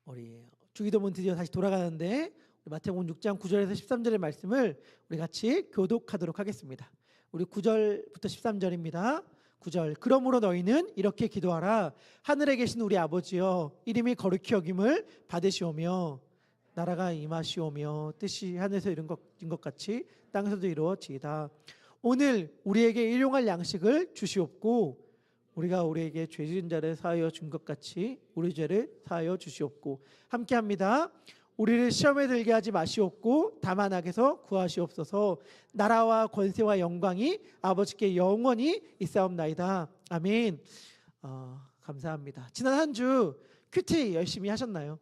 우리 주기도문 드디어 다시 돌아가는데 우리 마태복음 6장 9절에서 13절의 말씀을 우리 같이 교독하도록 하겠습니다. 우리 9절부터 13절입니다. 9절. 그러므로 너희는 이렇게 기도하라. 하늘에 계신 우리 아버지여, 이름이 거룩히 여김을 받으시오며 나라가 임하시오며 뜻이 하늘에서 이룬 것 같이 땅에서도 이루어지이다. 오늘 우리에게 일용할 양식을 주시옵고 우리가 우리에게 죄 지은 자를 사하여 준 것 같이 우리 죄를 사하여 주시옵고. 함께합니다. 우리를 시험에 들게 하지 마시옵고 다만 악에서 구하시옵소서. 나라와 권세와 영광이 아버지께 영원히 있사옵나이다. 아멘. 감사합니다. 지난 한 주 큐티 열심히 하셨나요?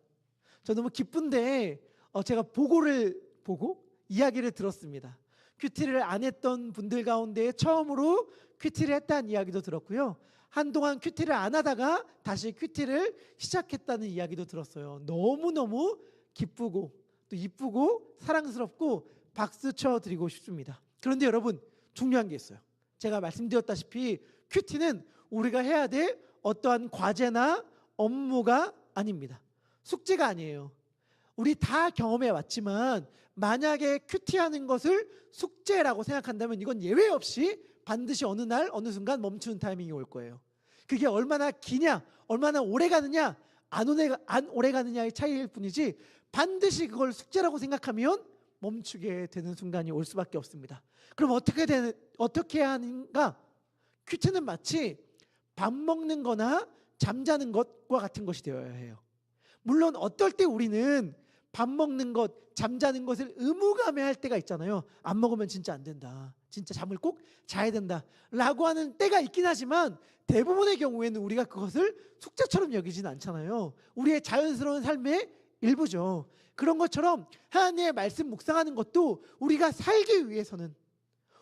저 너무 기쁜데 제가 보고를 보고 이야기를 들었습니다. 큐티를 안 했던 분들 가운데 처음으로 큐티를 했다는 이야기도 들었고요. 한동안 큐티를 안 하다가 다시 큐티를 시작했다는 이야기도 들었어요. 너무너무 기쁘고 또 이쁘고 사랑스럽고 박수 쳐드리고 싶습니다. 그런데 여러분, 중요한 게 있어요. 제가 말씀드렸다시피 큐티는 우리가 해야 될 어떠한 과제나 업무가 아닙니다. 숙제가 아니에요. 우리 다 경험해 왔지만 만약에 큐티하는 것을 숙제라고 생각한다면 이건 예외 없이 반드시 어느 날 어느 순간 멈추는 타이밍이 올 거예요. 그게 얼마나 기냐, 얼마나 오래 가느냐, 안 오래 가느냐의 차이일 뿐이지 반드시 그걸 숙제라고 생각하면 멈추게 되는 순간이 올 수밖에 없습니다. 그럼 어떻게 해야 하는가? 큐티는 마치 밥 먹는 거나 잠자는 것과 같은 것이 되어야 해요. 물론 어떨 때 우리는 밥 먹는 것, 잠자는 것을 의무감에 할 때가 있잖아요. 안 먹으면 진짜 안 된다. 진짜 잠을 꼭 자야 된다. 라고 하는 때가 있긴 하지만 대부분의 경우에는 우리가 그것을 숙제처럼 여기지는 않잖아요. 우리의 자연스러운 삶의 일부죠. 그런 것처럼 하나님의 말씀 묵상하는 것도 우리가 살기 위해서는,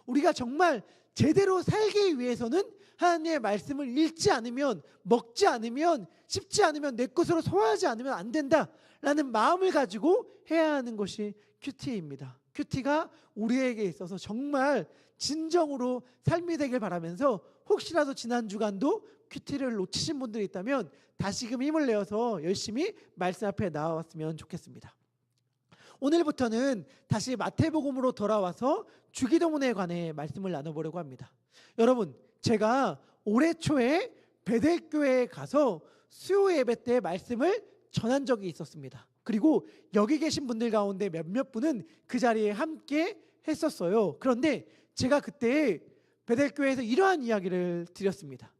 우리가 정말 제대로 살기 위해서는 하나님의 말씀을 읽지 않으면, 먹지 않으면, 씹지 않으면, 내 것으로 소화하지 않으면 안 된다라는 마음을 가지고 해야 하는 것이 큐티입니다. 큐티가 우리에게 있어서 정말 진정으로 삶이 되길 바라면서 혹시라도 지난 주간도 큐티를 놓치신 분들이 있다면 다시금 힘을 내어서 열심히 말씀 앞에 나왔으면 좋겠습니다. 오늘부터는 다시 마태복음으로 돌아와서 주기도문에 관해 말씀을 나눠보려고 합니다. 여러분, 제가 올해 초에 베델교회에 가서 수요 예배 때 말씀을 전한 적이 있었습니다. 그리고 여기 계신 분들 가운데 몇몇 분은 그 자리에 함께 했었어요. 그런데 제가 그때 베델교회에서 이러한 이야기를 드렸습니다.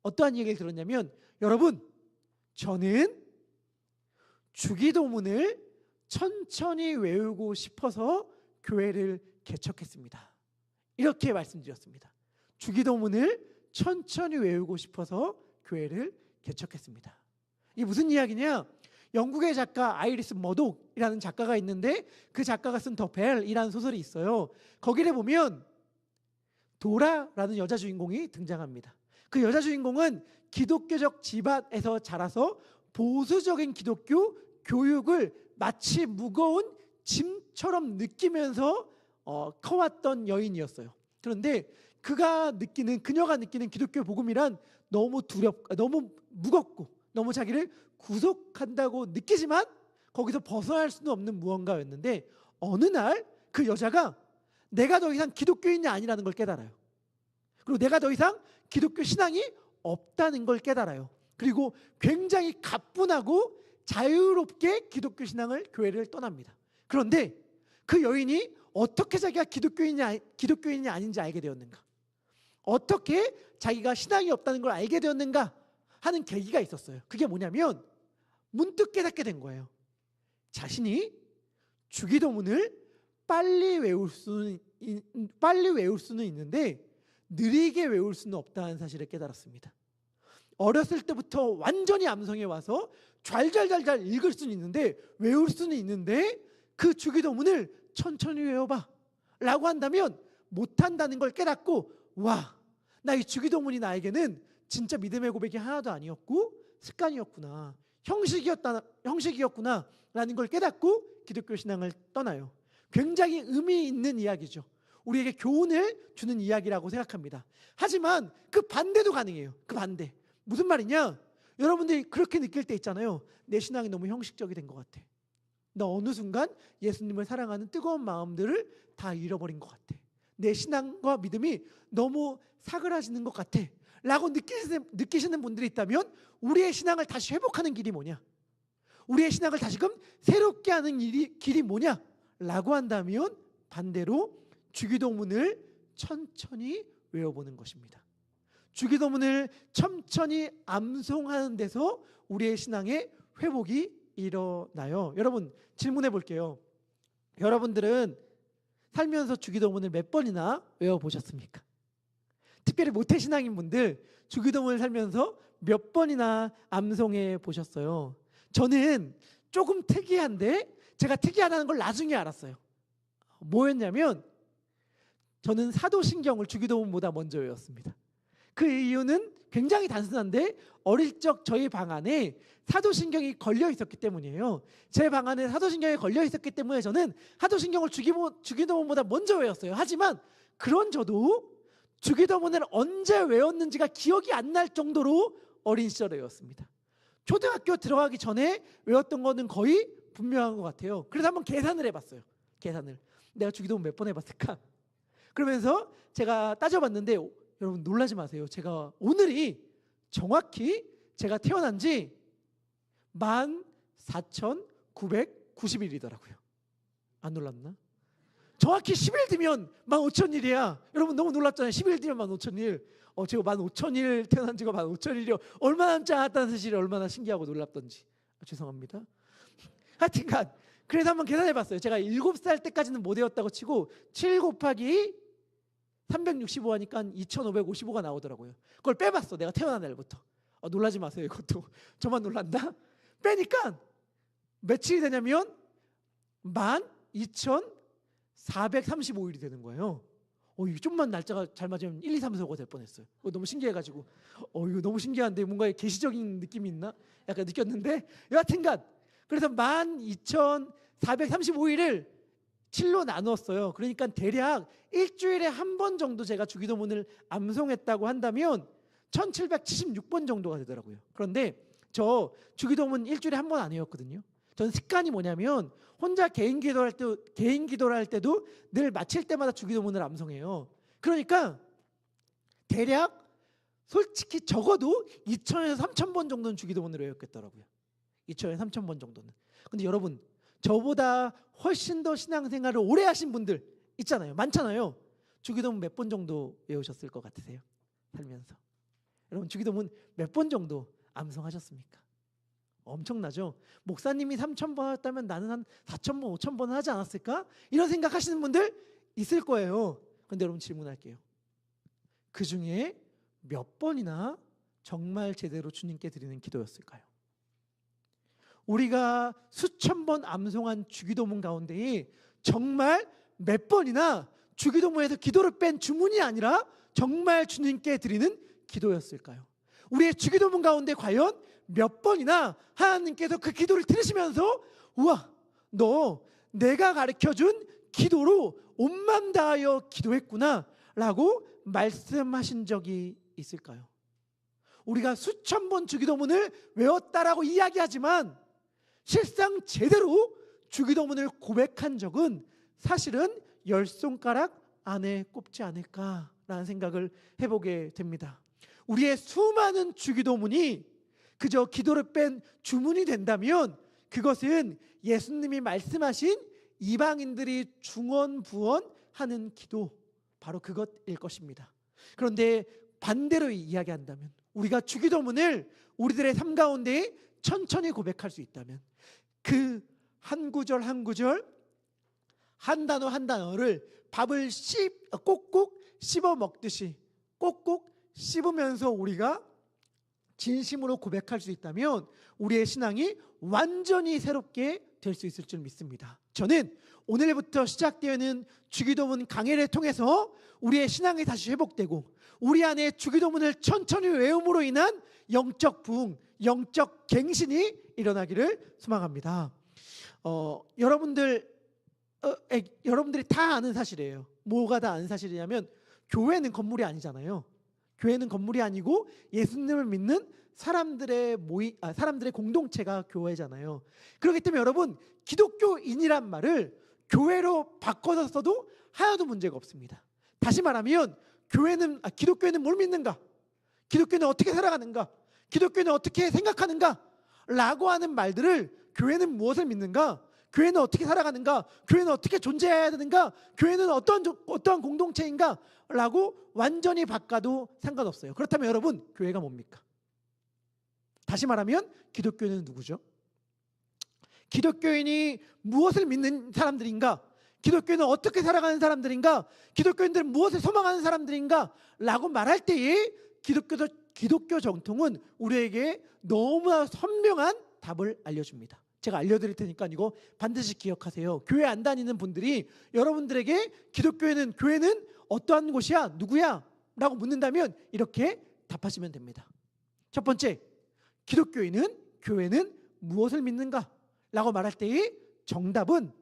어떠한 얘기를 들었냐면, 여러분, 저는 주기도문을 천천히 외우고 싶어서 교회를 개척했습니다. 이렇게 말씀드렸습니다. 주기도문을 천천히 외우고 싶어서 교회를 개척했습니다. 이게 무슨 이야기냐? 영국의 작가 아이리스 머독이라는 작가가 있는데 그 작가가 쓴 더 벨이라는 소설이 있어요. 거기를 보면 도라라는 여자 주인공이 등장합니다. 그 여자 주인공은 기독교적 집안에서 자라서 보수적인 기독교 교육을 마치 무거운 짐처럼 느끼면서 커왔던 여인이었어요. 그런데 그녀가 느끼는 기독교 복음이란 너무 너무 무겁고 너무 자기를 구속한다고 느끼지만 거기서 벗어날 수는 없는 무언가였는데 어느 날 그 여자가 내가 더 이상 기독교인이 아니라는 걸 깨달아요. 그리고 내가 더 이상 기독교 신앙이 없다는 걸 깨달아요. 그리고 굉장히 가뿐하고 자유롭게 기독교 신앙을, 교회를 떠납니다. 그런데 그 여인이 어떻게 자기가 기독교인이 아닌지 알게 되었는가? 어떻게 자기가 신앙이 없다는 걸 알게 되었는가 하는 계기가 있었어요. 그게 뭐냐면 문득 깨닫게 된 거예요. 자신이 주기도문을 빨리 외울 수는 있는데 느리게 외울 수는 없다는 사실을 깨달았습니다. 어렸을 때부터 완전히 암송해 와서 잘 읽을 수는 있는데, 외울 수는 있는데 그 주기도문을 천천히 외워봐 라고 한다면 못한다는 걸 깨닫고, 와, 나 이 주기도문이 나에게는 진짜 믿음의 고백이 하나도 아니었고 습관이었구나, 형식이었구나 라는 걸 깨닫고 기독교 신앙을 떠나요. 굉장히 의미 있는 이야기죠. 우리에게 교훈을 주는 이야기라고 생각합니다. 하지만 그 반대도 가능해요. 그 반대. 무슨 말이냐? 여러분들이 그렇게 느낄 때 있잖아요. 내 신앙이 너무 형식적이 된 것 같아. 나 어느 순간 예수님을 사랑하는 뜨거운 마음들을 다 잃어버린 것 같아. 내 신앙과 믿음이 너무 사그라지는 것 같아 라고 느끼시는 분들이 있다면, 우리의 신앙을 다시 회복하는 길이 뭐냐, 우리의 신앙을 다시금 새롭게 하는 길이 뭐냐 라고 한다면, 반대로 주기도문을 천천히 외워보는 것입니다. 주기도문을 천천히 암송하는 데서 우리의 신앙의 회복이 일어나요. 여러분, 질문해 볼게요. 여러분들은 살면서 주기도문을 몇 번이나 외워보셨습니까? 특별히 모태신앙인 분들, 주기도문을 살면서 몇 번이나 암송해 보셨어요? 저는 조금 특이한데, 제가 특이하다는 걸 나중에 알았어요. 뭐였냐면, 저는 사도신경을 주기도문보다 먼저 외웠습니다. 그 이유는 굉장히 단순한데, 어릴 적 저희 방 안에 사도신경이 걸려 있었기 때문이에요. 제 방 안에 사도신경이 걸려 있었기 때문에 저는 사도신경을 주기도문보다 먼저 외웠어요. 하지만 그런 저도 주기도문을 언제 외웠는지가 기억이 안 날 정도로 어린 시절에 외웠습니다. 초등학교 들어가기 전에 외웠던 거는 거의 분명한 것 같아요. 그래서 한번 계산을 해봤어요. 내가 주기도문 몇 번 해봤을까? 그러면서 제가 따져봤는데, 여러분 놀라지 마세요. 제가 오늘이 정확히 제가 태어난 지 14,990일이더라고요. 안 놀랍나? 정확히 10일 뒤면 15,000일이야. 여러분 너무 놀랍잖아요. 10일 뒤면 15,000일. 제가 15,000일 태어난 지가 15,000일이요. 얼마나 남지 않았다는 사실이 얼마나 신기하고 놀랍던지. 죄송합니다. 하여튼간 그래서 한번 계산해봤어요. 제가 7살 때까지는 못 외웠다고 치고 7 곱하기 365 하니까 2,555가 나오더라고요. 그걸 빼봤어. 내가 태어난 날부터. 놀라지 마세요. 이것도 저만 놀란다. 빼니까 며칠이 되냐면 12,435일이 되는 거예요. 이거 좀만 날짜가 잘 맞으면 1, 2, 3, 4가 될 뻔했어요. 너무 신기해가지고 이거 너무 신기한데 뭔가 계시적인 느낌이 있나? 약간 느꼈는데, 여하튼간 그래서 12,435일을 7로 나누었어요. 그러니까 대략 일주일에 한 번 정도 제가 주기도문을 암송했다고 한다면 1776번 정도가 되더라고요. 그런데 저 주기도문 일주일에 한 번 안 외웠거든요. 전 습관이 뭐냐면, 혼자 개인 기도를 할 때도 늘 마칠 때마다 주기도문을 암송해요. 그러니까 대략 솔직히 적어도 2,000에서 3,000번 정도는 주기도문을 외웠겠더라고요. 2,000에서 3,000번 정도는. 근데 여러분, 저보다 훨씬 더 신앙생활을 오래 하신 분들 있잖아요. 많잖아요. 주기도문 몇 번 정도 외우셨을 것 같으세요? 살면서. 여러분 주기도문 몇 번 정도 암송하셨습니까? 엄청나죠? 목사님이 3,000번 하셨다면 나는 한 4,000번, 5,000번 하지 않았을까? 이런 생각하시는 분들 있을 거예요. 그런데 여러분 질문할게요. 그 중에 몇 번이나 정말 제대로 주님께 드리는 기도였을까요? 우리가 수천 번 암송한 주기도문 가운데 정말 몇 번이나 주기도문에서 기도를 뺀 주문이 아니라 정말 주님께 드리는 기도였을까요? 우리의 주기도문 가운데 과연 몇 번이나 하나님께서 그 기도를 들으시면서, 우와, 너 내가 가르쳐준 기도로 온 마음 다하여 기도했구나 라고 말씀하신 적이 있을까요? 우리가 수천 번 주기도문을 외웠다라고 이야기하지만 실상 제대로 주기도문을 고백한 적은 사실은 10손가락 안에 꼽지 않을까라는 생각을 해보게 됩니다. 우리의 수많은 주기도문이 그저 기도를 뺀 주문이 된다면 그것은 예수님이 말씀하신 이방인들이 중언부언하는 기도, 바로 그것일 것입니다. 그런데 반대로 이야기한다면, 우리가 주기도문을 우리들의 삶 가운데 천천히 고백할 수 있다면, 그 한 구절 한 구절, 한 단어 한 단어를 밥을 꼭꼭 씹어 먹듯이 꼭꼭 씹으면서 우리가 진심으로 고백할 수 있다면 우리의 신앙이 완전히 새롭게 될 수 있을 줄 믿습니다. 저는 오늘부터 시작되는 주기도문 강해를 통해서 우리의 신앙이 다시 회복되고 우리 안에 주기도문을 천천히 외움으로 인한 영적 부흥, 영적 갱신이 일어나기를 소망합니다. 여러분들이 다 아는 사실이에요. 뭐가 다 아는 사실이냐면, 교회는 건물이 아니잖아요. 교회는 건물이 아니고 예수님을 믿는 사람들의 사람들의 공동체가 교회잖아요. 그렇기 때문에 여러분, 기독교인이란 말을 교회로 바꿔서 써도 하나도 문제가 없습니다. 다시 말하면 기독교인은 뭘 믿는가? 기독교인은 어떻게 살아가는가? 기독교인은 어떻게 생각하는가? 라고 하는 말들을, 교회는 무엇을 믿는가? 교회는 어떻게 살아가는가? 교회는 어떻게 존재해야 되는가? 교회는 어떠한 공동체인가? 라고 완전히 바꿔도 상관없어요. 그렇다면 여러분, 교회가 뭡니까? 다시 말하면 기독교인은 누구죠? 기독교인이 무엇을 믿는 사람들인가? 기독교인은 어떻게 살아가는 사람들인가? 기독교인들은 무엇을 소망하는 사람들인가? 라고 말할 때에 기독교 정통은 우리에게 너무나 선명한 답을 알려줍니다. 제가 알려드릴 테니까 이거 반드시 기억하세요. 교회 안 다니는 분들이 여러분들에게 교회는 어떠한 곳이야? 누구야? 라고 묻는다면 이렇게 답하시면 됩니다. 첫 번째, 교회는 무엇을 믿는가? 라고 말할 때의 정답은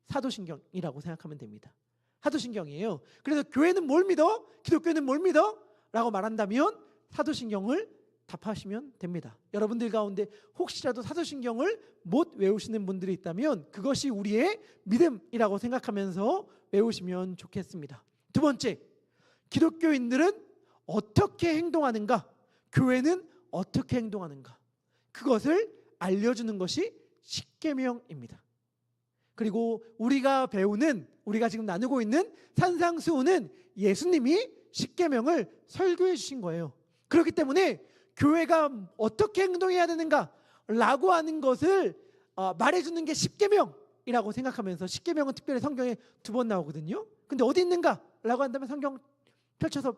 사도신경이라고 생각하면 됩니다. 사도신경이에요. 그래서 교회는 뭘 믿어? 기독교는 뭘 믿어? 라고 말한다면 사도신경을 답하시면 됩니다. 여러분들 가운데 혹시라도 사도신경을 못 외우시는 분들이 있다면 그것이 우리의 믿음이라고 생각하면서 외우시면 좋겠습니다. 두 번째, 기독교인들은 어떻게 행동하는가? 교회는 어떻게 행동하는가? 그것을 알려주는 것이 십계명입니다. 그리고 우리가 지금 나누고 있는 산상수훈은 예수님이 십계명을 설교해 주신 거예요. 그렇기 때문에 교회가 어떻게 행동해야 되는가 라고 하는 것을 말해주는 게 십계명이라고 생각하면서, 십계명은 특별히 성경에 2번 나오거든요. 근데 어디 있는가 라고 한다면 성경 펼쳐서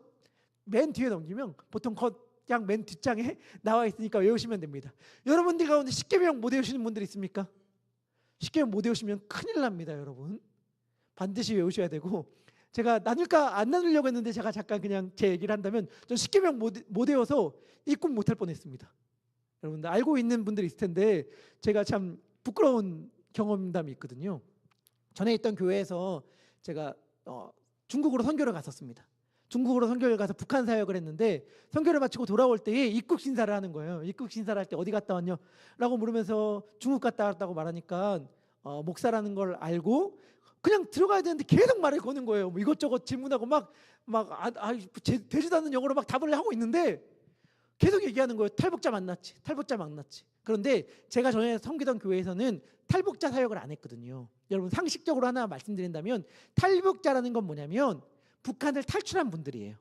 맨 뒤에 넘기면 보통 그냥 맨 뒷장에 나와 있으니까 외우시면 됩니다. 여러분들 가운데 십계명 못 외우시는 분들 있습니까? 십계명 못 외우시면 큰일 납니다. 여러분 반드시 외우셔야 되고, 제가 나눌까 안 나누려고 했는데 제가 잠깐 그냥 제 얘기를 한다면, 전 십계명 못 외워서 입국 못할 뻔했습니다. 여러분들 알고 있는 분들이 있을 텐데 제가 참 부끄러운 경험담이 있거든요. 전에 있던 교회에서 제가 중국으로 선교를 갔었습니다. 중국으로 선교를 가서 북한 사역을 했는데, 선교를 마치고 돌아올 때에 입국 신사를 하는 거예요. 입국 신사를 할 때 어디 갔다 왔냐 라고 물으면서 중국 갔다 왔다고 말하니까 목사라는 걸 알고 그냥 들어가야 되는데 계속 말을 거는 거예요. 뭐 이것저것 질문하고 되지도 않는 영어로 막 답을 하고 있는데 계속 얘기하는 거예요. 탈북자 만났지. 그런데 제가 전에 섬기던 교회에서는 탈북자 사역을 안 했거든요. 여러분 상식적으로 하나 말씀드린다면, 탈북자라는 건 뭐냐면 북한을 탈출한 분들이에요.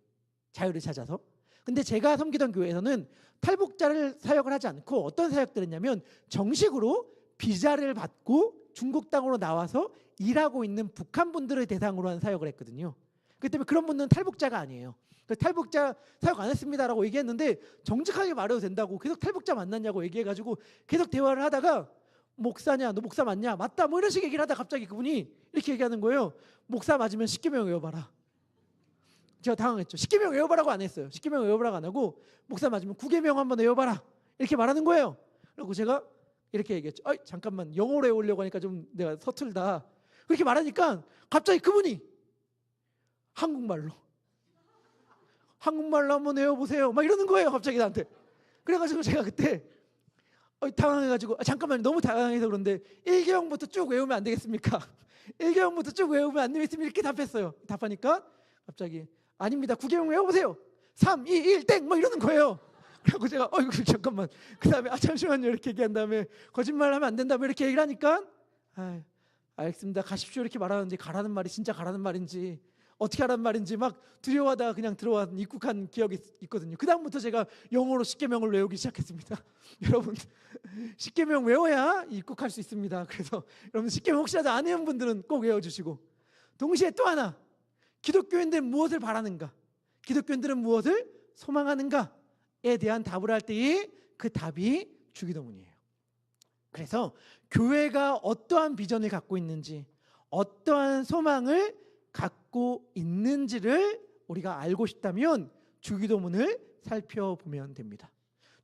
자유를 찾아서. 근데 제가 섬기던 교회에서는 탈북자를 사역을 하지 않고 어떤 사역들을 했냐면, 정식으로 비자를 받고 중국 땅으로 나와서 일하고 있는 북한 분들을 대상으로 한 사역을 했거든요. 그렇기 때문에 그런 분들은 탈북자가 아니에요. 탈북자 사역 안 했습니다라고 얘기했는데 정직하게 말해도 된다고 계속 탈북자 만났냐고 얘기해가지고 계속 대화를 하다가, 목사냐, 너 목사 맞냐, 맞다, 뭐 이런 식의 얘기를 하다가 갑자기 그분이 이렇게 얘기하는 거예요. 목사 맞으면 십계명 외워봐라. 제가 당황했죠. 십계명 외워봐라고 안 했어요. 십계명 외워봐라고 안 하고, 목사 맞으면 9계명 한번 외워봐라 이렇게 말하는 거예요. 그리고 제가 이렇게 얘기했죠. 잠깐만, 영어로 외우려고 하니까 좀 내가 서툴다. 그렇게 말하니까 갑자기 그분이 한국말로 한번 외워보세요 막 이러는 거예요. 갑자기 나한테. 그래가지고 제가 그때 당황해가지고, 잠깐만, 너무 당황해서 그런데 1계명부터 쭉 외우면 안 되겠습니까? 1계명부터 쭉 외우면 안 되겠습니까? 이렇게 답했어요. 답하니까 갑자기 아닙니다, 9계명 외워보세요. 3, 2, 1 땡! 막 이러는 거예요. 그래서 제가 잠깐만, 그 다음에 잠시만요 이렇게 얘기한 다음에, 거짓말하면 안 된다고 이렇게 얘기를 하니까, 알겠습니다, 가십시오 이렇게 말하는데, 가라는 말이 진짜 가라는 말인지 어떻게 하라는 말인지 막 두려워하다가 그냥 들어와 입국한 기억이 있거든요. 그 다음부터 제가 영어로 십계명을 외우기 시작했습니다. 여러분 십계명 외워야 입국할 수 있습니다. 그래서 여러분 십계명 혹시라도 안 외운 분들은 꼭 외워주시고, 동시에 또 하나, 기독교인들은 무엇을 바라는가, 기독교인들은 무엇을 소망하는가에 대한 답을 할 때의 그 답이 주기도문이에요. 그래서 교회가 어떠한 비전을 갖고 있는지, 어떠한 소망을 갖고 있는지를 우리가 알고 싶다면 주기도문을 살펴보면 됩니다.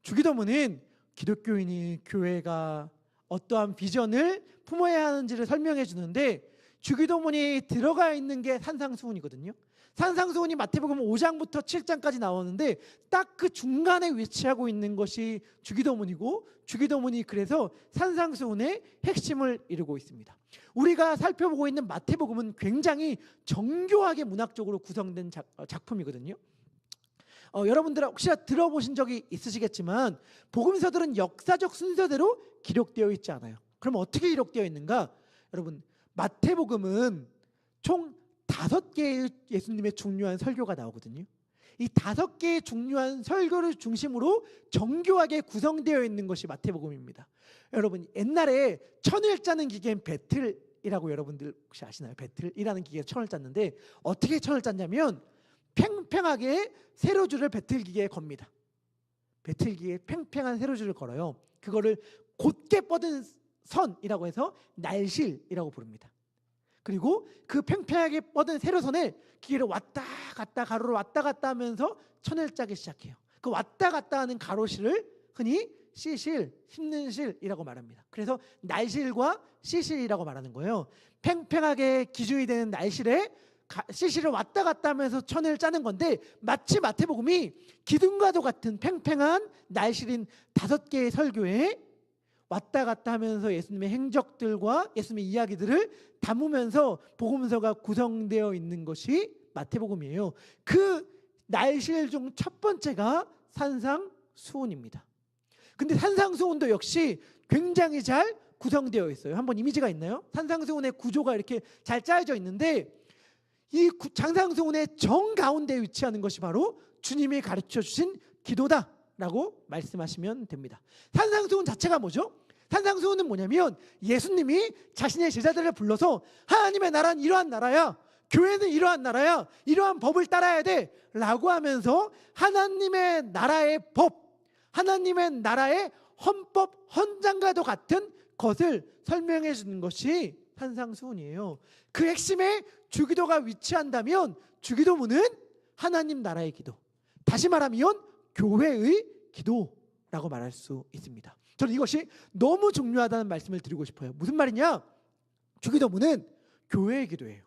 주기도문은 기독교인이, 교회가 어떠한 비전을 품어야 하는지를 설명해 주는데, 주기도문이 들어가 있는 게 산상수훈이거든요. 산상수훈이 마태복음 5장부터 7장까지 나오는데 딱 그 중간에 위치하고 있는 것이 주기도문이고, 주기도문이 그래서 산상수훈의 핵심을 이루고 있습니다. 우리가 살펴보고 있는 마태복음은 굉장히 정교하게 문학적으로 구성된 작품이거든요. 여러분들 혹시 들어보신 적이 있으시겠지만 복음서들은 역사적 순서대로 기록되어 있지 않아요. 그럼 어떻게 기록되어 있는가? 여러분, 마태복음은 총 5개의 예수님의 중요한 설교가 나오거든요. 이 5개의 중요한 설교를 중심으로 정교하게 구성되어 있는 것이 마태복음입니다. 여러분, 옛날에 천을 짜는 기계인 배틀이라고 여러분들 혹시 아시나요? 배틀이라는 기계에 천을 짰는데 어떻게 천을 짰냐면 팽팽하게 세로줄을 배틀기계에 겁니다. 배틀기계에 팽팽한 세로줄을 걸어요. 그거를 곧게 뻗은 선이라고 해서 날실이라고 부릅니다. 그리고 그 팽팽하게 뻗은 세로선에 기계를 왔다 갔다 가로로 왔다 갔다 하면서 천을 짜기 시작해요. 그 왔다 갔다 하는 가로실을 흔히 시실, 씹는 실이라고 말합니다. 그래서 날실과 시실이라고 말하는 거예요. 팽팽하게 기준이 되는 날실에 시실을 왔다 갔다 하면서 천을 짜는 건데, 마치 마태복음이 기둥과도 같은 팽팽한 날실인 5개의 설교에 왔다 갔다 하면서 예수님의 행적들과 예수님의 이야기들을 담으면서 복음서가 구성되어 있는 것이 마태복음이에요. 그 날실 중 첫 번째가 산상수훈입니다. 근데 산상수훈도 역시 굉장히 잘 구성되어 있어요. 한번 이미지가 있나요? 산상수훈의 구조가 이렇게 잘 짜여져 있는데 이 산상수훈의 정가운데 위치하는 것이 바로 주님이 가르쳐 주신 기도다라고 말씀하시면 됩니다. 산상수훈 자체가 뭐죠? 산상수훈은 뭐냐면 예수님이 자신의 제자들을 불러서 하나님의 나라는 이러한 나라야, 교회는 이러한 나라야, 이러한 법을 따라야 돼 라고 하면서 하나님의 나라의 법, 하나님의 나라의 헌법, 헌장과도 같은 것을 설명해 주는 것이 산상수훈이에요. 그 핵심에 주기도가 위치한다면 주기도문은 하나님 나라의 기도, 다시 말하면 교회의 기도라고 말할 수 있습니다. 저는 이것이 너무 중요하다는 말씀을 드리고 싶어요. 무슨 말이냐? 주기도문은 교회의 기도예요.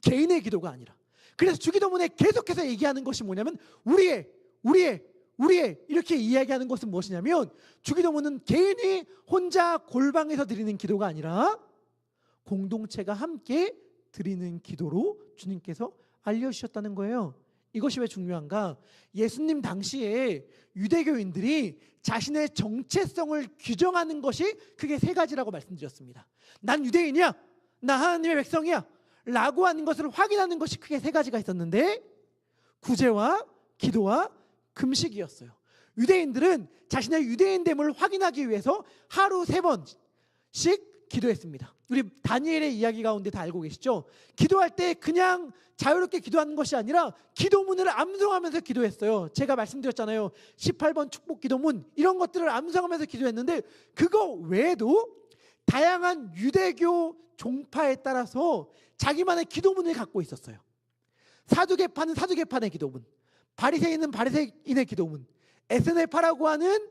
개인의 기도가 아니라. 그래서 주기도문에 계속해서 얘기하는 것이 뭐냐면 우리의 이렇게 이야기하는 것은 무엇이냐면 주기도문은 개인이 혼자 골방에서 드리는 기도가 아니라 공동체가 함께 드리는 기도로 주님께서 알려주셨다는 거예요. 이것이 왜 중요한가? 예수님 당시에 유대교인들이 자신의 정체성을 규정하는 것이 크게 3가지라고 말씀드렸습니다. 난 유대인이야, 나 하나님의 백성이야 라고 하는 것을 확인하는 것이 크게 3가지가 있었는데 구제와 기도와 금식이었어요. 유대인들은 자신의 유대인됨을 확인하기 위해서 하루 3번씩 기도했습니다. 우리 다니엘의 이야기 가운데 다 알고 계시죠? 기도할 때 그냥 자유롭게 기도하는 것이 아니라 기도문을 암송하면서 기도했어요. 제가 말씀드렸잖아요. 18번 축복 기도문 이런 것들을 암송하면서 기도했는데 그거 외에도 다양한 유대교 종파에 따라서 자기만의 기도문을 갖고 있었어요. 사두개파는 사두개파의 기도문, 바리새인은 바리새인의 기도문, 에스네파라고 하는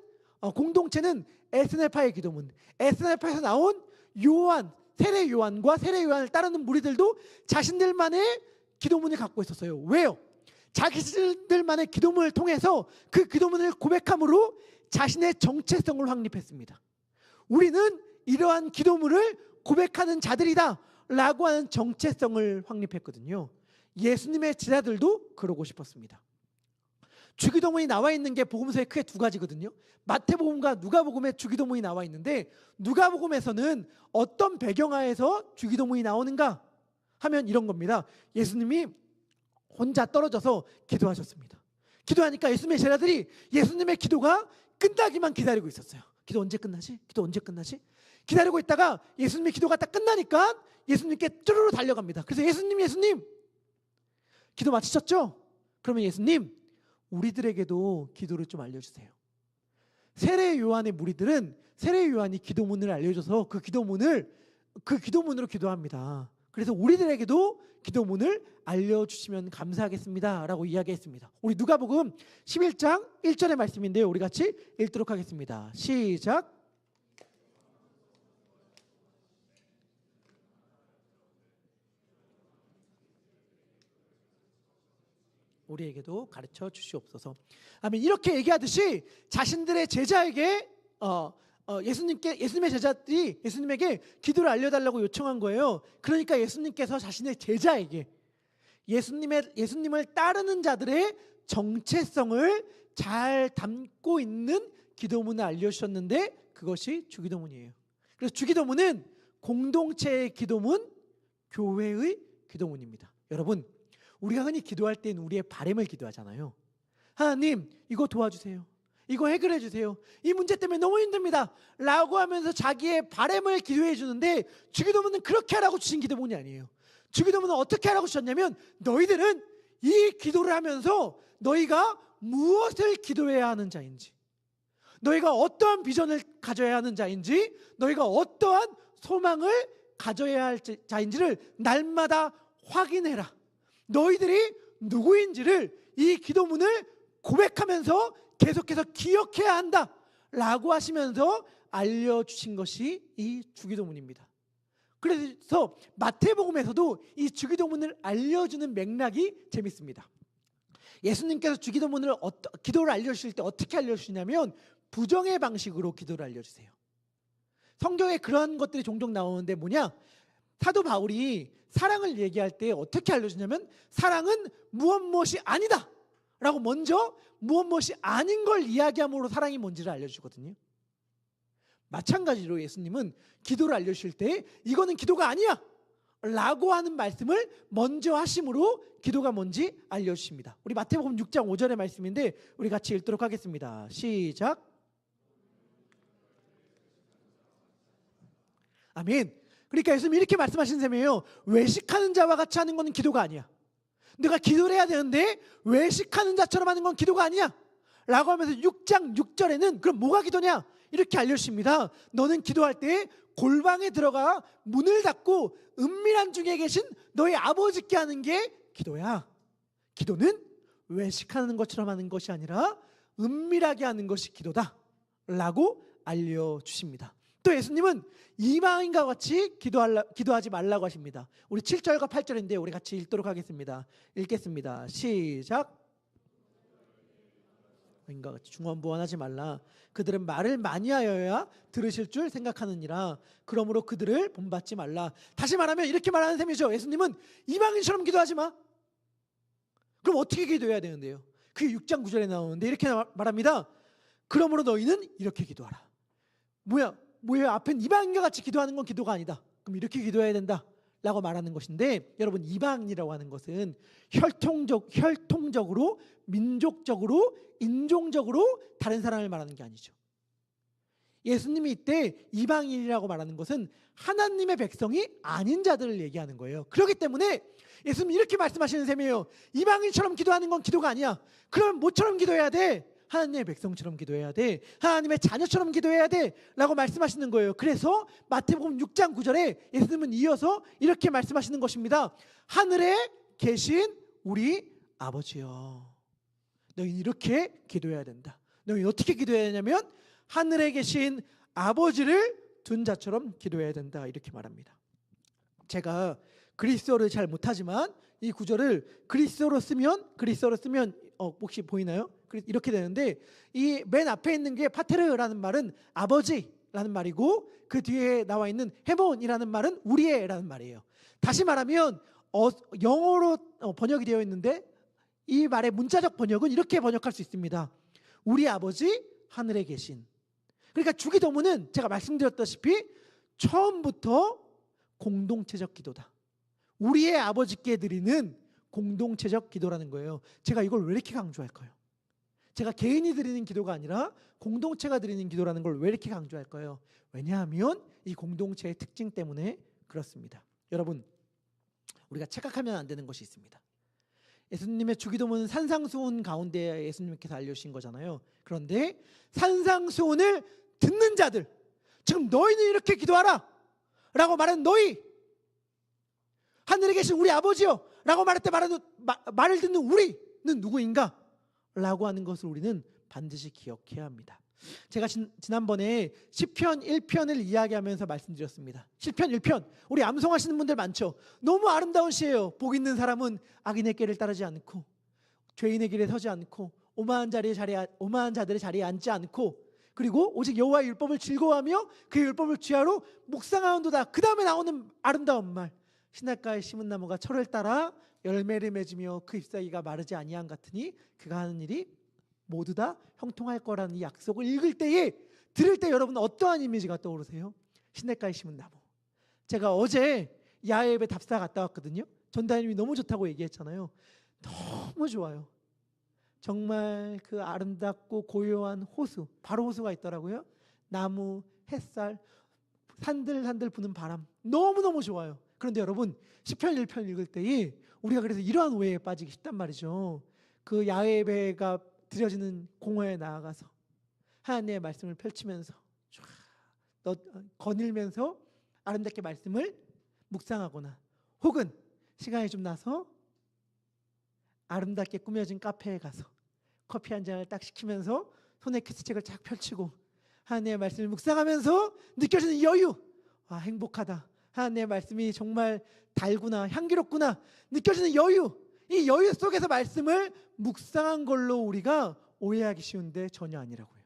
공동체는 에스네파의 기도문, 에스네파에서 나온 요한, 세례 요한과 세례 요한을 따르는 무리들도 자신들만의 기도문을 갖고 있었어요. 왜요? 자기들만의 기도문을 통해서 그 기도문을 고백함으로 자신의 정체성을 확립했습니다. 우리는 이러한 기도문을 고백하는 자들이다 라고 하는 정체성을 확립했거든요. 예수님의 제자들도 그러고 싶었습니다. 주기도문이 나와 있는 게 복음서에 크게 2가지거든요. 마태복음과 누가복음에 주기도문이 나와 있는데 누가복음에서는 어떤 배경하에서 주기도문이 나오는가 하면 이런 겁니다. 예수님이 혼자 떨어져서 기도하셨습니다. 기도하니까 예수님의 제자들이 예수님의 기도가 끝나기만 기다리고 있었어요. 기도 언제 끝나지? 기도 언제 끝나지? 기다리고 있다가 예수님의 기도가 딱 끝나니까 예수님께 쭈르르 달려갑니다. 그래서 예수님 기도 마치셨죠? 그러면 예수님 우리들에게도 기도를 좀 알려주세요. 세례 요한의 무리들은 세례 요한이 기도문을 알려줘서 그 기도문으로 기도합니다. 그래서 우리들에게도 기도문을 알려주시면 감사하겠습니다 라고 이야기했습니다. 우리 누가복음 11장 1절의 말씀인데요, 우리 같이 읽도록 하겠습니다. 시작. 우리에게도 가르쳐 주시옵소서. 아멘. 이렇게 얘기하듯이 자신들의 제자에게 예수님의 제자들이 예수님에게 기도를 알려달라고 요청한 거예요. 그러니까 예수님께서 자신의 제자에게 예수님을 따르는 자들의 정체성을 잘 담고 있는 기도문을 알려주셨는데 그것이 주기도문이에요. 그래서 주기도문은 공동체의 기도문, 교회의 기도문입니다. 여러분, 우리가 흔히 기도할 때는 우리의 바람을 기도하잖아요. 하나님, 이거 도와주세요. 이거 해결해 주세요. 이 문제 때문에 너무 힘듭니다. 라고 하면서 자기의 바람을 기도해 주는데 주기도문은 그렇게 하라고 주신 기도문이 아니에요. 주기도문은 어떻게 하라고 주셨냐면 너희들은 이 기도를 하면서 너희가 무엇을 기도해야 하는 자인지, 너희가 어떠한 비전을 가져야 하는 자인지, 너희가 어떠한 소망을 가져야 할 자인지를 날마다 확인해라. 너희들이 누구인지를 이 기도문을 고백하면서 계속해서 기억해야 한다 라고 하시면서 알려주신 것이 이 주기도문입니다. 그래서 마태복음에서도 이 주기도문을 알려주는 맥락이 재밌습니다. 예수님께서 주기도문을 기도를 알려주실 때 어떻게 알려주시냐면 부정의 방식으로 기도를 알려주세요. 성경에 그런 것들이 종종 나오는데 뭐냐? 사도 바울이 사랑을 얘기할 때 어떻게 알려주냐면 사랑은 무엇이 아니다 라고 먼저 무엇이 아닌 걸 이야기함으로 사랑이 뭔지를 알려주거든요. 마찬가지로 예수님은 기도를 알려주실 때 이거는 기도가 아니야 라고 하는 말씀을 먼저 하심으로 기도가 뭔지 알려주십니다. 우리 마태복음 6장 5절의 말씀인데 우리 같이 읽도록 하겠습니다. 시작. 아멘. 그러니까 예수님이 이렇게 말씀하신 셈이에요. 외식하는 자와 같이 하는 건 기도가 아니야. 내가 기도를 해야 되는데 외식하는 자처럼 하는 건 기도가 아니야 라고 하면서 6장 6절에는 그럼 뭐가 기도냐? 이렇게 알려주십니다. 너는 기도할 때 골방에 들어가 문을 닫고 은밀한 중에 계신 너희 아버지께 하는 게 기도야. 기도는 외식하는 것처럼 하는 것이 아니라 은밀하게 하는 것이 기도다 라고 알려주십니다. 또 예수님은 이방인과 같이 기도하지 말라고 하십니다. 우리 7절과 8절인데 우리 같이 읽도록 하겠습니다. 읽겠습니다. 시작. 인과 같이 중언부언하지 말라. 그들은 말을 많이 하여야 들으실 줄 생각하느니라. 그러므로 그들을 본받지 말라. 다시 말하면 이렇게 말하는 셈이죠. 예수님은 이방인처럼 기도하지 마. 그럼 어떻게 기도해야 되는데요? 그게 6장 9절에 나오는데 이렇게 말합니다. 그러므로 너희는 이렇게 기도하라. 뭐야? 앞엔 이방인과 같이 기도하는 건 기도가 아니다. 그럼 이렇게 기도해야 된다 라고 말하는 것인데, 여러분, 이방인이라고 하는 것은 혈통적으로, 민족적으로, 인종적으로 다른 사람을 말하는 게 아니죠. 예수님이 이때 이방인이라고 말하는 것은 하나님의 백성이 아닌 자들을 얘기하는 거예요. 그렇기 때문에 예수님이 이렇게 말씀하시는 셈이에요. 이방인처럼 기도하는 건 기도가 아니야. 그러면 뭐처럼 기도해야 돼? 하나님의 백성처럼 기도해야 돼. 하나님의 자녀처럼 기도해야 돼 라고 말씀하시는 거예요. 그래서 마태복음 6장 9절에 예수님은 이어서 이렇게 말씀하시는 것입니다. 하늘에 계신 우리 아버지여, 너희는 이렇게 기도해야 된다. 너희는 어떻게 기도해야 되냐면 하늘에 계신 아버지를 둔 자처럼 기도해야 된다, 이렇게 말합니다. 제가 그리스어를 잘 못하지만 이 구절을 그리스어로 쓰면 혹시 보이나요? 이렇게 되는데 이 맨 앞에 있는 게 파테르라는 말은 아버지라는 말이고 그 뒤에 나와 있는 헤몬이라는 말은 우리의라는 말이에요. 다시 말하면 영어로 번역이 되어 있는데 이 말의 문자적 번역은 이렇게 번역할 수 있습니다. 우리 아버지 하늘에 계신. 그러니까 주기도문은 제가 말씀드렸다시피 처음부터 공동체적 기도다. 우리의 아버지께 드리는 공동체적 기도라는 거예요. 제가 이걸 왜 이렇게 강조할까요? 제가 개인이 드리는 기도가 아니라 공동체가 드리는 기도라는 걸 왜 이렇게 강조할까요? 왜냐하면 이 공동체의 특징 때문에 그렇습니다. 여러분, 우리가 착각하면 안 되는 것이 있습니다. 예수님의 주기도문은 산상수훈 가운데 예수님께서 알려주신 거잖아요. 그런데 산상수훈을 듣는 자들, 지금 너희는 이렇게 기도하라 라고 말하는 너희, 하늘에 계신 우리 아버지요 라고 말할 때 말을 듣는 우리는 누구인가? 라고 하는 것을 우리는 반드시 기억해야 합니다. 제가 지난번에 시편 1편을 이야기하면서 말씀드렸습니다. 시편 1편, 우리 암송하시는 분들 많죠. 너무 아름다운 시예요. 복 있는 사람은 악인의 길을 따르지 않고 죄인의 길에 서지 않고 오만한 자들의 자리에 앉지 않고 그리고 오직 여호와의 율법을 즐거워하며 그 율법을 주야로 묵상하는도다. 그 다음에 나오는 아름다운 말, 시냇가에 심은 나무가 철을 따라 열매를 맺으며 그 잎사귀가 마르지 아니함 같으니 그가 하는 일이 모두 다 형통할 거라는 이 약속을 읽을 때에 들을 때 여러분 어떠한 이미지가 떠오르세요? 시냇가에 심은 나무. 제가 어제 야외 예배 답사 갔다 왔거든요. 전다님이 너무 좋다고 얘기했잖아요. 너무 좋아요. 정말 그 아름답고 고요한 호수, 바로 호수가 있더라고요. 나무, 햇살, 산들산들 부는 바람, 너무너무 좋아요. 그런데 여러분 시편 1편 읽을 때에 우리가 그래서 이러한 오해에 빠지기 쉽단 말이죠. 그 야외 예배가 드려지는 공허에 나아가서 하나님의 말씀을 펼치면서 거닐면서 아름답게 말씀을 묵상하거나 혹은 시간이 좀 나서 아름답게 꾸며진 카페에 가서 커피 한 잔을 딱 시키면서 손에 키스책을 쫙 펼치고 하나님의 말씀을 묵상하면서 느껴지는 여유, 아 행복하다, 하나님의 말씀이 정말 달구나 향기롭구나 느껴지는 여유, 이 여유 속에서 말씀을 묵상한 걸로 우리가 오해하기 쉬운데 전혀 아니라고요.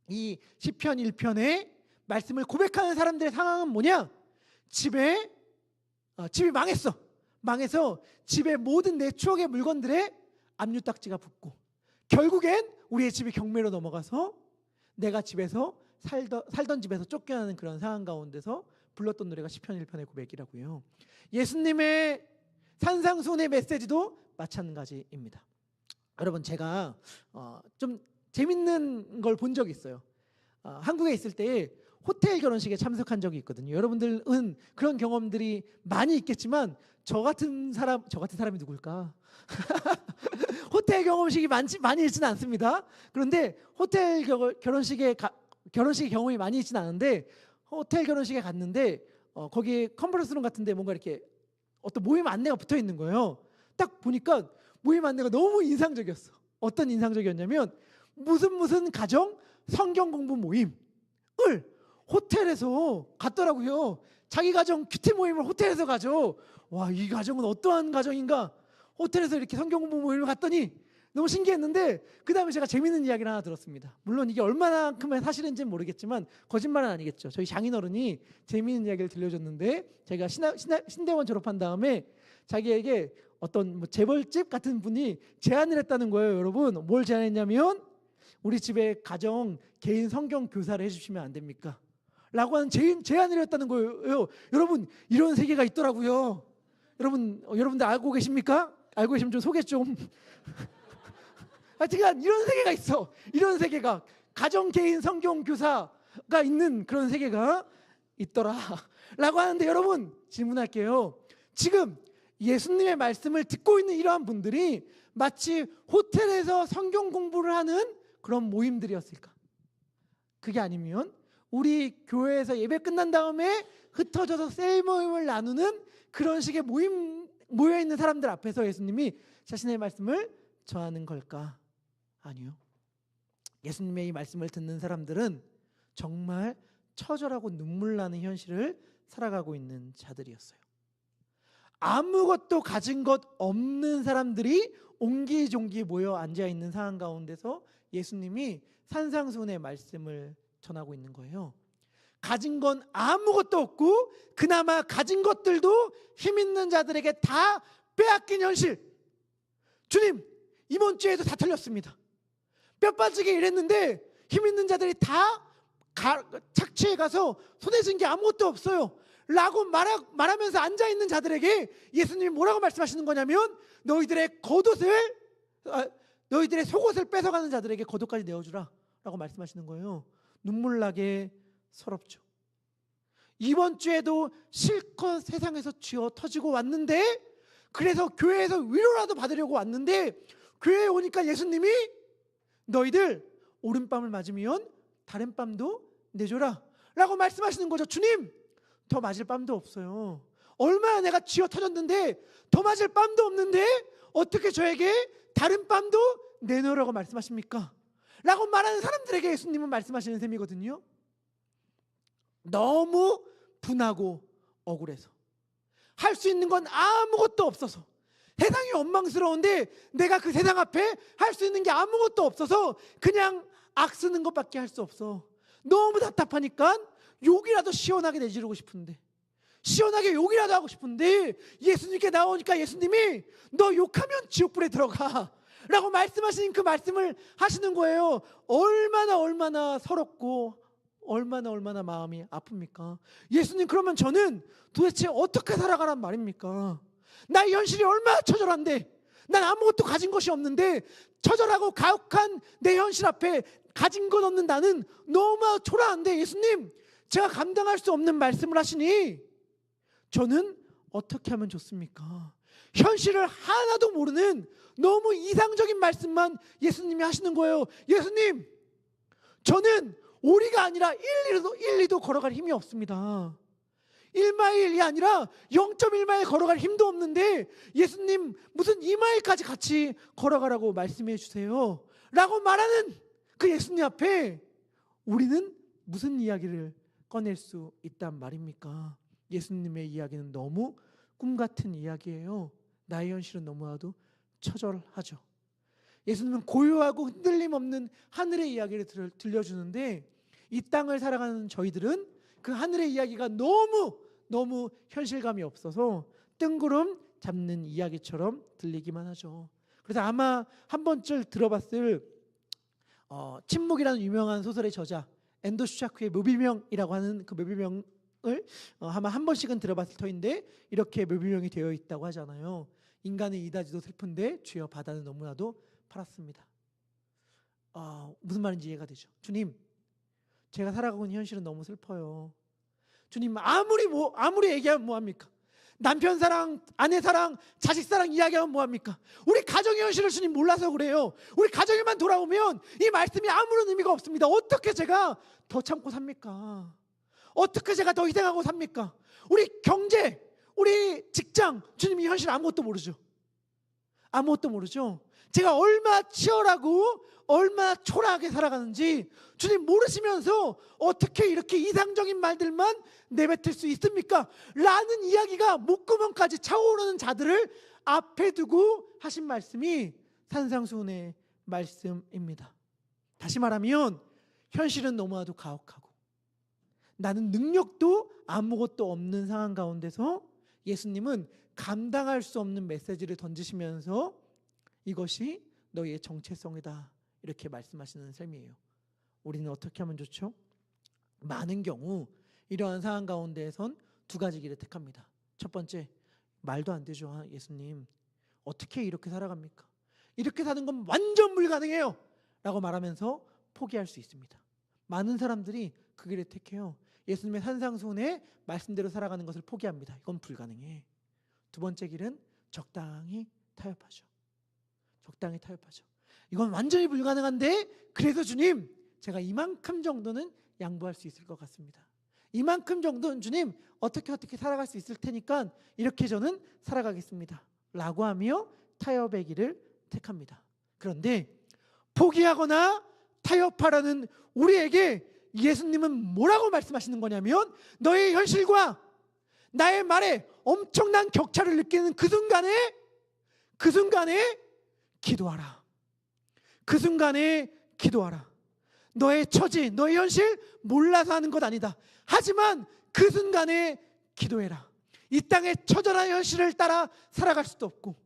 이 시편 1편에 말씀을 고백하는 사람들의 상황은 뭐냐? 집이 망해서 집의 모든 내 추억의 물건들에 압류딱지가 붙고 결국엔 우리의 집이 경매로 넘어가서 내가 집에서 살던 집에서 쫓겨나는 그런 상황 가운데서 불렀던 노래가 시편 1편의 고백이라고요. 예수님의 산상수훈의 메시지도 마찬가지입니다. 여러분 제가 좀 재밌는 걸 본 적이 있어요. 한국에 있을 때 호텔 결혼식에 참석한 적이 있거든요. 여러분들은 그런 경험들이 많이 있겠지만 저 같은 사람이 누굴까? 호텔 경험식이 많이 있지는 않습니다. 그런데 호텔 결혼식의 경험이 많이 있지는 않은데 호텔 결혼식에 갔는데 거기 컨퍼런스룸 같은데 뭔가 이렇게 어떤 모임 안내가 붙어 있는 거예요. 딱 보니까 모임 안내가 너무 인상적이었어. 어떤 인상적이었냐면 무슨 가정 성경 공부 모임을 호텔에서 갔더라고요. 자기 가정 큐티 모임을 호텔에서 가죠. 와, 이 가정은 어떠한 가정인가? 호텔에서 이렇게 성경 공부 모임을 갔더니 너무 신기했는데 그 다음에 제가 재밌는 이야기를 하나 들었습니다. 물론 이게 얼마나큼의 사실인지는 모르겠지만 거짓말은 아니겠죠. 저희 장인어른이 재밌는 이야기를 들려줬는데 제가 신대원 졸업한 다음에 자기에게 어떤 뭐 재벌집 같은 분이 제안을 했다는 거예요. 여러분 뭘 제안했냐면 우리 집에 가정 개인 성경 교사를 해주시면 안 됩니까? 라고 하는 제안을 했다는 거예요. 여러분 이런 세계가 있더라고요. 여러분들 알고 계십니까? 알고 계시면 좀 소개 좀. 하여튼 이런 세계가 있어. 이런 세계가 가정 개인 성경 교사가 있는 그런 세계가 있더라 라고 하는데 여러분 질문할게요. 지금 예수님의 말씀을 듣고 있는 이러한 분들이 마치 호텔에서 성경 공부를 하는 그런 모임들이었을까? 그게 아니면 우리 교회에서 예배 끝난 다음에 흩어져서 셀 모임을 나누는 그런 식의 모여있는 사람들 앞에서 예수님이 자신의 말씀을 전하는 걸까? 아니요. 예수님의 이 말씀을 듣는 사람들은 정말 처절하고 눈물 나는 현실을 살아가고 있는 자들이었어요. 아무것도 가진 것 없는 사람들이 옹기종기 모여 앉아있는 상황 가운데서 예수님이 산상수훈의 말씀을 전하고 있는 거예요. 가진 건 아무것도 없고 그나마 가진 것들도 힘 있는 자들에게 다 빼앗긴 현실. 주님, 이번 주에도 다 틀렸습니다. 뼈 빠지게 일했는데 힘 있는 자들이 다 착취해 가서 손에 쥔 게 아무것도 없어요 라고 말하면서 앉아있는 자들에게 예수님이 뭐라고 말씀하시는 거냐면 너희들의 속옷을 뺏어가는 자들에게 겉옷까지 내어주라 라고 말씀하시는 거예요. 눈물나게 서럽죠. 이번 주에도 실컷 세상에서 쥐어 터지고 왔는데 그래서 교회에서 위로라도 받으려고 왔는데 교회에 오니까 예수님이 너희들 오른밤을 맞으면 다른 밤도 내줘라 라고 말씀하시는 거죠. 주님, 더 맞을 밤도 없어요. 얼마나 내가 쥐어 터졌는데 더 맞을 밤도 없는데 어떻게 저에게 다른 밤도 내놓으라고 말씀하십니까? 라고 말하는 사람들에게 예수님은 말씀하시는 셈이거든요. 너무 분하고 억울해서 할 수 있는 건 아무것도 없어서 세상이 원망스러운데 내가 그 세상 앞에 할 수 있는 게 아무것도 없어서 그냥 악쓰는 것밖에 할 수 없어. 너무 답답하니까 욕이라도 시원하게 내지르고 싶은데, 시원하게 욕이라도 하고 싶은데 예수님께 나오니까 예수님이 너 욕하면 지옥불에 들어가 라고 말씀하신 그 말씀을 하시는 거예요. 얼마나 서럽고 얼마나 마음이 아픕니까? 예수님, 그러면 저는 도대체 어떻게 살아가란 말입니까? 나의 현실이 얼마나 처절한데, 난 아무것도 가진 것이 없는데 처절하고 가혹한 내 현실 앞에 가진 것 없는 나는 너무 초라한데 예수님, 제가 감당할 수 없는 말씀을 하시니 저는 어떻게 하면 좋습니까? 현실을 하나도 모르는 너무 이상적인 말씀만 예수님이 하시는 거예요. 예수님, 저는 오리가 아니라 1리도 걸어갈 힘이 없습니다. 1마일이 아니라 0.1마일 걸어갈 힘도 없는데 예수님 무슨 2마일까지 같이 걸어가라고 말씀해 주세요 라고 말하는 그 예수님 앞에 우리는 무슨 이야기를 꺼낼 수 있단 말입니까? 예수님의 이야기는 너무 꿈같은 이야기예요. 나의 현실은 너무나도 처절하죠. 예수님은 고요하고 흔들림 없는 하늘의 이야기를 들려주는데 이 땅을 살아가는 저희들은 그 하늘의 이야기가 너무 현실감이 없어서 뜬구름 잡는 이야기처럼 들리기만 하죠. 그래서 아마 한 번쯤 들어봤을 침묵이라는 유명한 소설의 저자 앤더 슈차크의 묘비명이라고 하는 그 묘비명을 아마 한 번씩은 들어봤을 터인데 이렇게 묘비명이 되어 있다고 하잖아요. 인간의 이다지도 슬픈데 주여 바다는 너무나도 파랗습니다. 무슨 말인지 이해가 되죠. 주님, 제가 살아가고 있는 현실은 너무 슬퍼요. 주님, 아무리 얘기하면 뭐합니까? 남편 사랑, 아내 사랑, 자식 사랑 이야기하면 뭐합니까? 우리 가정의 현실을 주님 몰라서 그래요. 우리 가정에만 돌아오면 이 말씀이 아무런 의미가 없습니다. 어떻게 제가 더 참고 삽니까? 어떻게 제가 더 희생하고 삽니까? 우리 경제, 우리 직장, 주님 이 현실 아무것도 모르죠. 아무것도 모르죠. 제가 얼마나 치열하고 얼마나 초라하게 살아가는지 주님 모르시면서 어떻게 이렇게 이상적인 말들만 내뱉을 수 있습니까? 라는 이야기가 목구멍까지 차오르는 자들을 앞에 두고 하신 말씀이 산상수훈의 말씀입니다. 다시 말하면 현실은 너무나도 가혹하고 나는 능력도 아무것도 없는 상황 가운데서 예수님은 감당할 수 없는 메시지를 던지시면서 이것이 너희의 정체성이다 이렇게 말씀하시는 셈이에요. 우리는 어떻게 하면 좋죠? 많은 경우 이러한 상황 가운데에선 두 가지 길을 택합니다. 첫 번째, 말도 안 되죠. 예수님, 어떻게 이렇게 살아갑니까? 이렇게 사는 건 완전 불가능해요 라고 말하면서 포기할 수 있습니다. 많은 사람들이 그 길을 택해요. 예수님의 산상수훈의 말씀대로 살아가는 것을 포기합니다. 이건 불가능해. 두 번째 길은 적당히 타협하죠. 적당히 타협하죠. 이건 완전히 불가능한데 그래도 주님, 제가 이만큼 정도는 양보할 수 있을 것 같습니다. 이만큼 정도는 주님 어떻게 살아갈 수 있을 테니까 이렇게 저는 살아가겠습니다 라고 하며 타협의 길을 택합니다. 그런데 포기하거나 타협하라는 우리에게 예수님은 뭐라고 말씀하시는 거냐면 너의 현실과 나의 말에 엄청난 격차를 느끼는 그 순간에 기도하라. 그 순간에 기도하라. 너의 처지, 너의 현실 몰라서 하는 것 아니다. 하지만 그 순간에 기도해라. 이 땅의 처절한 현실을 따라 살아갈 수도 없고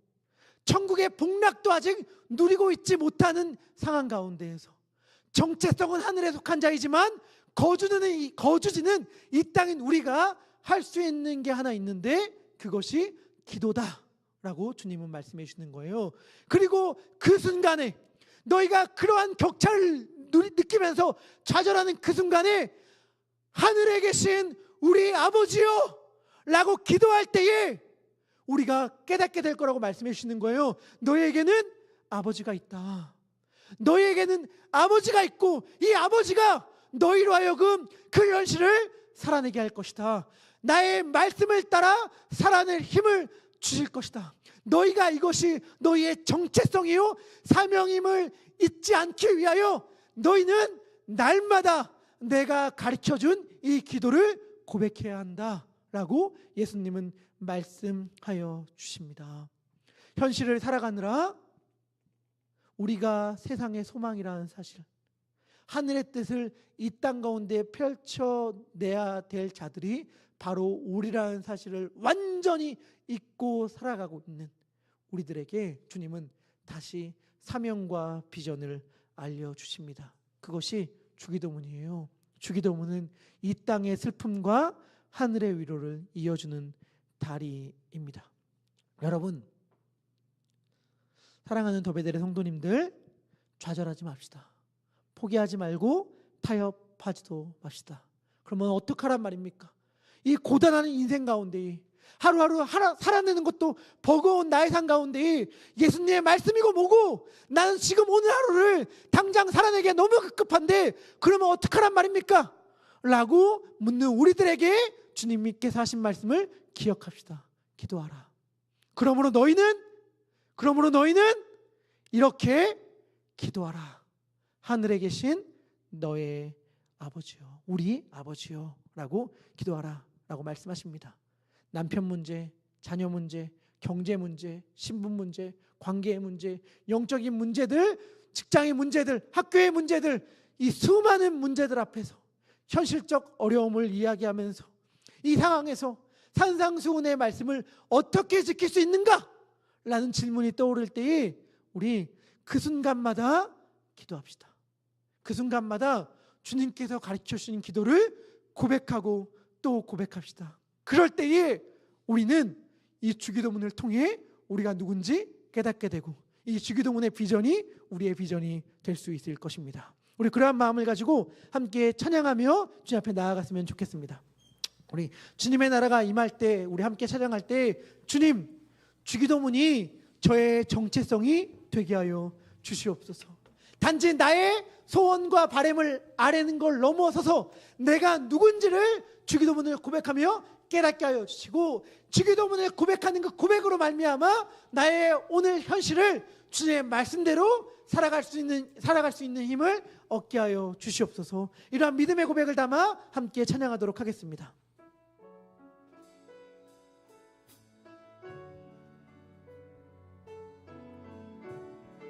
천국의 복락도 아직 누리고 있지 못하는 상황 가운데에서 정체성은 하늘에 속한 자이지만 거주지는 이 땅인 우리가 할 수 있는 게 하나 있는데 그것이 기도다라고 주님은 말씀해 주시는 거예요. 그리고 그 순간에 너희가 그러한 격차를 느끼면서 좌절하는 그 순간에 하늘에 계신 우리 아버지요 라고 기도할 때에 우리가 깨닫게 될 거라고 말씀해 주시는 거예요. 너희에게는 아버지가 있다. 너희에게는 아버지가 있고 이 아버지가 너희로 하여금 그 현실을 살아내게 할 것이다. 나의 말씀을 따라 살아낼 힘을 주실 것이다. 너희가 이것이 너희의 정체성이요 사명임을 잊지 않기 위하여 너희는 날마다 내가 가르쳐준 이 기도를 고백해야 한다 라고 예수님은 말씀하여 주십니다. 현실을 살아가느라 우리가 세상의 소망이라는 사실, 하늘의 뜻을 이 땅 가운데 펼쳐내야 될 자들이 바로 우리라는 사실을 완전히 잊고 살아가고 있는 우리들에게 주님은 다시 사명과 비전을 알려주십니다. 그것이 주기도문이에요. 주기도문은 이 땅의 슬픔과 하늘의 위로를 이어주는 다리입니다. 여러분, 사랑하는 더베델의 성도님들, 좌절하지 맙시다. 포기하지 말고 타협하지도 맙시다. 그러면 어떡하란 말입니까? 이 고단한 인생 가운데 하루하루 살아내는 것도 버거운 나의 삶 가운데 예수님의 말씀이고 뭐고 나는 지금 오늘 하루를 당장 살아내기가 너무 급급한데 그러면 어떡하란 말입니까? 라고 묻는 우리들에게 주님께서 하신 말씀을 기억합시다. 기도하라. 그러므로 너희는 이렇게 기도하라. 하늘에 계신 너의 아버지요, 우리 아버지요 라고 기도하라 라고 말씀하십니다. 남편 문제, 자녀 문제, 경제 문제, 신분 문제, 관계의 문제, 영적인 문제들, 직장의 문제들, 학교의 문제들, 이 수많은 문제들 앞에서 현실적 어려움을 이야기하면서 이 상황에서 산상수훈의 말씀을 어떻게 지킬 수 있는가? 라는 질문이 떠오를 때에 우리 그 순간마다 기도합시다. 그 순간마다 주님께서 가르쳐 주신 기도를 고백하고 또 고백합시다. 그럴 때에 우리는 이 주기도문을 통해 우리가 누군지 깨닫게 되고 이 주기도문의 비전이 우리의 비전이 될 수 있을 것입니다. 우리 그러한 마음을 가지고 함께 찬양하며 주님 앞에 나아갔으면 좋겠습니다. 우리 주님의 나라가 임할 때 우리 함께 찬양할 때 주님, 주기도문이 저의 정체성이 되게 하여 주시옵소서. 단지 나의 소원과 바람을 아뢰는 걸 넘어서서 내가 누군지를 주기도문을 고백하며 깨닫게 하여 주시고 주기도문을 고백하는 그 고백으로 말미암아 나의 오늘 현실을 주님의 말씀대로 살아갈 수 있는 힘을 얻게 하여 주시옵소서. 이러한 믿음의 고백을 담아 함께 찬양하도록 하겠습니다.